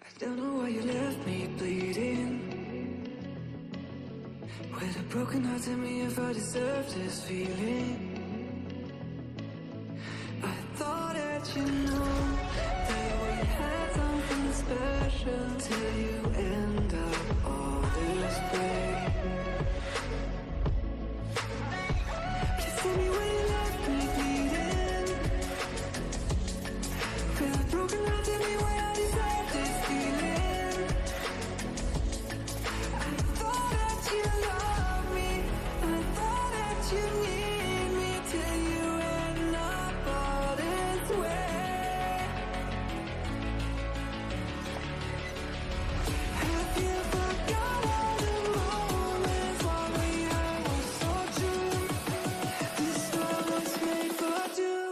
I don't know why you left me bleeding. With a broken heart, tell me if I deserve this feeling. I thought that you know that we had something special till you end up all this way. Just tell me where you left me bleeding. With a broken heart, tell me where I deserve this feeling. I thought that you loved me, I thought that you need me till you end up all this way. Have you forgot all the moments while we had was so true? This love was made for two.